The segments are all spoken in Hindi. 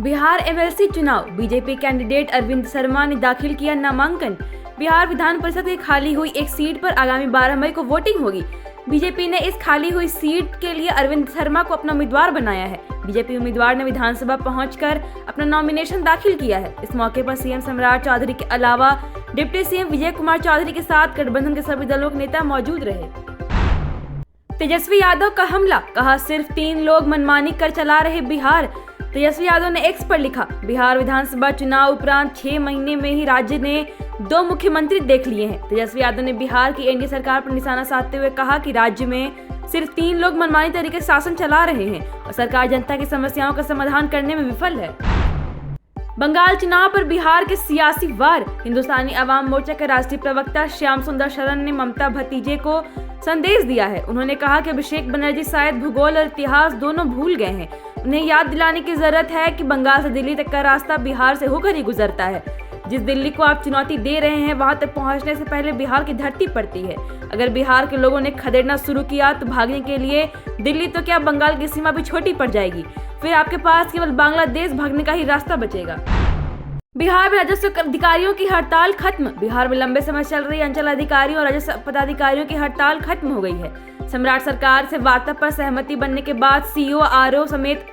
बिहार एमएलसी चुनाव, बीजेपी कैंडिडेट अरविंद शर्मा ने दाखिल किया नामांकन। बिहार विधान परिषद की खाली हुई एक सीट पर आगामी 12 मई को वोटिंग होगी। बीजेपी ने इस खाली हुई सीट के लिए अरविंद शर्मा को अपना उम्मीदवार बनाया है। बीजेपी उम्मीदवार ने विधानसभा पहुंचकर अपना नॉमिनेशन दाखिल किया है। इस मौके पर सीएम सम्राट चौधरी के अलावा डिप्टी सीएम विजय कुमार चौधरी के साथ गठबंधन के सभी दलों के नेता मौजूद रहे। तेजस्वी यादव का हमला, कहा सिर्फ 3 लोग मनमानी कर चला रहे बिहार। तेजस्वी यादव ने एक्स पर लिखा, बिहार विधानसभा चुनाव उपरांत 6 महीने में ही राज्य ने 2 मुख्यमंत्री देख लिए हैं। तेजस्वी यादव ने बिहार की एनडीए सरकार पर निशाना साधते हुए कहा कि राज्य में सिर्फ 3 लोग मनमानी तरीके से शासन चला रहे हैं और सरकार जनता की समस्याओं का समाधान करने में विफल है। बंगाल चुनाव पर बिहार के सियासी वार, हिंदुस्तानी अवाम मोर्चा के राष्ट्रीय प्रवक्ता श्याम सुंदर शरण ने ममता भतीजे को संदेश दिया है। उन्होंने कहा कि अभिषेक बनर्जी शायद भूगोल और इतिहास दोनों भूल गए हैं। उन्हें याद दिलाने की जरूरत है कि बंगाल से दिल्ली तक का रास्ता बिहार से होकर ही गुजरता है। जिस दिल्ली को आप चुनौती दे रहे हैं वहां तक पहुंचने से पहले बिहार की धरती पड़ती है। अगर बिहार के लोगों ने खदेड़ना शुरू किया तो भागने के लिए दिल्ली तो क्या बंगाल की सीमा भी छोटी पड़ जाएगी। फिर आपके पास केवल बांग्लादेश भागने का ही रास्ता बचेगा। बिहार में राजस्व अधिकारियों की हड़ताल खत्म। बिहार में लंबे समय चल रही अंचल अधिकारियों और राजस्व पदाधिकारियों की हड़ताल खत्म हो गई है। सम्राट सरकार से वार्ता पर सहमति बनने के बाद सीईओ आरओ समेत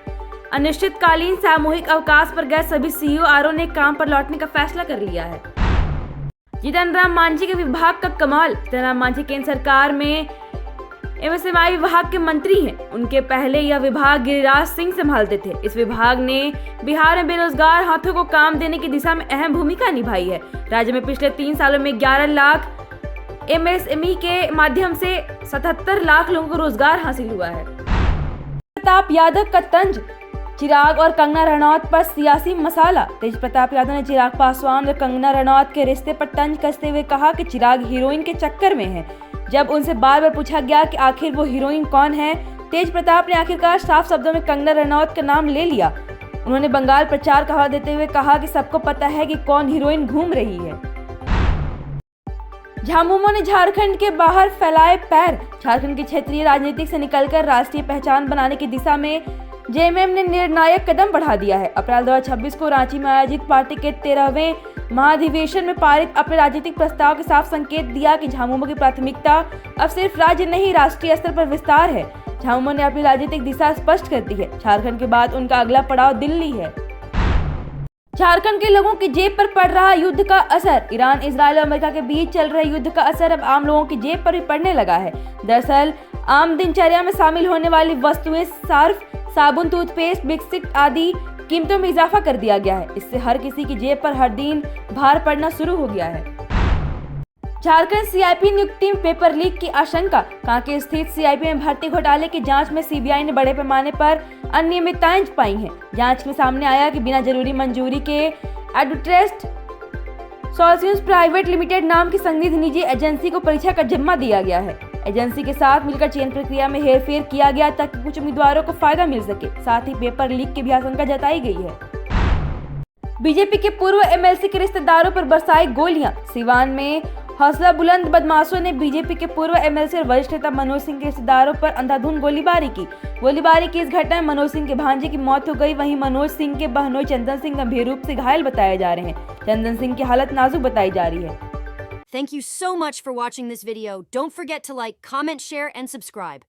अनिश्चितकालीन सामूहिक अवकाश पर गए सभी सीईओ आरओ ने काम पर लौटने का फैसला कर लिया है। जीतन राम मांझी के विभाग का कमाल। जीतन राम मांझी केंद्र सरकार में एमएसएमई विभाग के मंत्री हैं। उनके पहले यह विभाग गिरिराज सिंह संभालते थे। इस विभाग ने बिहार में बेरोजगार हाथों को काम देने की दिशा में अहम भूमिका निभाई है। राज्य में पिछले 3 सालों में 11 लाख एमएसएमई के माध्यम से 77 लाख लोगों को रोजगार हासिल हुआ है। प्रताप यादव का तंज, चिराग और कंगना रनौत पर सियासी मसाला। तेज प्रताप यादव ने चिराग पासवान और कंगना रनौत के रिश्ते पर तंज कसते हुए कहा कि चिराग हीरोइन के चक्कर में है। जब उनसे बार बार पूछा गया कि आखिर वो हीरोइन कौन है, तेज प्रताप ने आखिरकार साफ शब्दों में कंगना रनौत का नाम ले लिया। उन्होंने बंगाल प्रचार का हवाला देते हुए कहा कि सबको पता है कि कौन हीरोइन घूम रही है। झामुमो ने झारखंड के बाहर फैलाए पैर। झारखंड की क्षेत्रीय राजनीति से निकलकर राष्ट्रीय पहचान बनाने की दिशा में जेएमएम ने निर्णायक कदम बढ़ा दिया है। अप्रैल 2026 को रांची में आयोजित पार्टी के 13वें महाधिवेशन में पारित अपने राजनीतिक प्रस्ताव के साफ संकेत दिया कि झामुमो की प्राथमिकता अब सिर्फ राज्य नहीं राष्ट्रीय स्तर पर विस्तार है। झामुमो ने अपनी राजनीतिक दिशा स्पष्ट कर दी है। झारखंड के बाद उनका अगला पड़ाव दिल्ली है। झारखंड के लोगों की जेब पर पड़ रहा युद्ध का असर। ईरान, इजराइल और अमेरिका के बीच चल रहे युद्ध का असर अब आम लोगों की जेब पर भी पड़ने लगा है। दरअसल आम दिनचर्या में शामिल होने वाली वस्तुएं, सर्फ, साबुन, टूथपेस्ट, बिस्किट आदि कीमतों में इजाफा कर दिया गया है। इससे हर किसी की जेब पर हर दिन भार पड़ना शुरू हो गया है। झारखंड सीआईपी नियुक्ति में पेपर लीक की आशंका। कांके स्थित सीआईपी में भर्ती घोटाले की जांच में सीबीआई ने बड़े पैमाने पर अनियमितताएं पाई हैं। जांच में सामने आया कि बिना जरूरी मंजूरी के एडुट्रेस्ट सॉल्यूशंस प्राइवेट लिमिटेड नाम की संदिग्ध निजी एजेंसी को परीक्षा का जिम्मा दिया गया है। एजेंसी के साथ मिलकर चयन प्रक्रिया में हेरफेर किया गया ताकि कुछ उम्मीदवारों को फायदा मिल सके। साथ ही पेपर लीक की भी आशंका जताई गई है। बीजेपी के पूर्व एमएलसी के रिश्तेदारों पर बरसाई गोलियां। सिवान में हौसला बुलंद बदमाशों ने बीजेपी के पूर्व एमएलसी और वरिष्ठ नेता मनोज सिंह के रिश्तेदारों पर अंधाधुंध गोलीबारी की। गोलीबारी की इस घटना में मनोज सिंह के भांजे की मौत हो गई। वहीं मनोज सिंह के बहनोई चंदन सिंह गंभीर रूप से घायल बताए जा रहे हैं। चंदन सिंह की हालत नाजुक बताई जा रही है। Thank you so much for watching this video. Don't forget to like, comment, share, and subscribe.